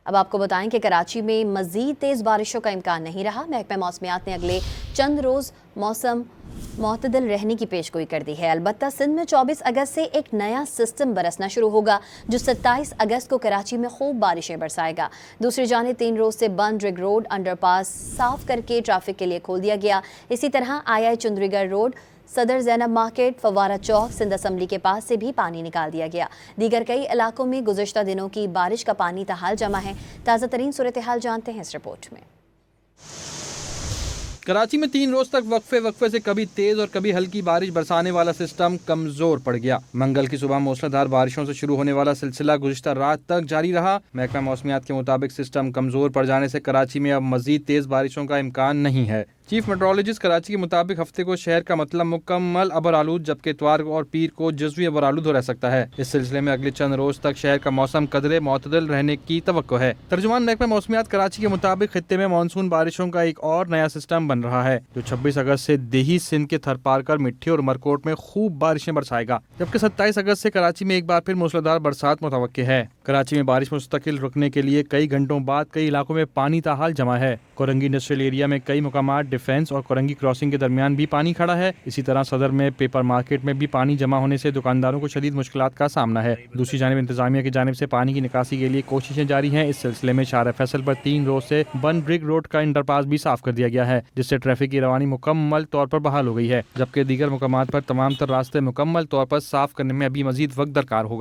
اب آپ کو بتائیں کہ کراچی میں مزید تیز بارشوں کا امکان نہیں رہا۔ محکمہ موسمیات نے اگلے چند روز موسم معتدل رہنے کی پیشگوئی کر دی ہے۔ البتہ سندھ میں 24 اگست سے ایک نیا سسٹم برسنا شروع ہوگا جو 27 اگست کو کراچی میں خوب بارشیں برسائے گا۔ دوسری جانب 3 روز سے بند رگ روڈ انڈر پاس صاف کر کے ٹریفک کے لیے کھول دیا گیا۔ اسی طرح آئی چندری گڑھ روڈ، صدر زینب مارکیٹ، فوارہ چوک، سندھ اسمبلی کے پاس سے بھی پانی نکال دیا گیا۔ دیگر کئی علاقوں میں گزشتہ دنوں کی بارش کا پانی تاحال جمع ہے۔ تازہ ترین صورتحال جانتے ہیں اس رپورٹ میں۔ کراچی میں 3 روز تک وقفے سے کبھی تیز اور کبھی ہلکی بارش برسانے والا سسٹم کمزور پڑ گیا۔ منگل کی صبح موسلا دھار بارشوں سے شروع ہونے والا سلسلہ گزشتہ رات تک جاری رہا۔ محکمہ موسمیات کے مطابق سسٹم کمزور پڑ جانے سے کراچی میں اب مزید تیز بارشوں کا امکان نہیں ہے۔ چیف میٹرولوجسٹ کراچی کے مطابق ہفتے کو شہر کا مطلب مکمل ابرآلود جبکہ اتوار اور پیر کو جزوی ابرآلود رہ سکتا ہے۔ اس سلسلے میں اگلے چند روز تک شہر کا موسم قدرے معتدل رہنے کی توقع ہے۔ ترجمان محکمہ موسمیات کراچی کے مطابق خطے میں مانسون بارشوں کا ایک اور نیا سسٹم بن رہا ہے جو 26 اگست سے دیہی سندھ کے تھرپارکر، مٹھی اور عمرکوٹ میں خوب بارشیں برسائے گا، جبکہ 27 اگست سے کراچی میں ایک بار پھر موسلادھار برسات متوقع ہے۔ کراچی میں بارش مستقل رکنے کے لیے کئی گھنٹوں بعد کئی علاقوں میں پانی تاحال جمع ہے۔ کورنگی انڈسٹریل ایریا میں کئی مقامات ڈیفنس اور کورنگی کراسنگ کے درمیان بھی پانی کھڑا ہے۔ اسی طرح صدر میں پیپر مارکیٹ میں بھی پانی جمع ہونے سے دکانداروں کو شدید مشکلات کا سامنا ہے۔ دوسری جانب انتظامیہ کی جانب سے پانی کی نکاسی کے لیے کوششیں جاری ہیں۔ اس سلسلے میں شارع فیصل پر 3 روز سے بند رگ روڈ کا انڈر پاس بھی صاف کر دیا گیا ہے، جس سے ٹریفک کی روانی مکمل طور پر بحال ہو گئی ہے، جبکہ دیگر مقامات پر تمام تر راستے مکمل طور پر صاف کرنے میں ابھی مزید وقت درکار ہوگا۔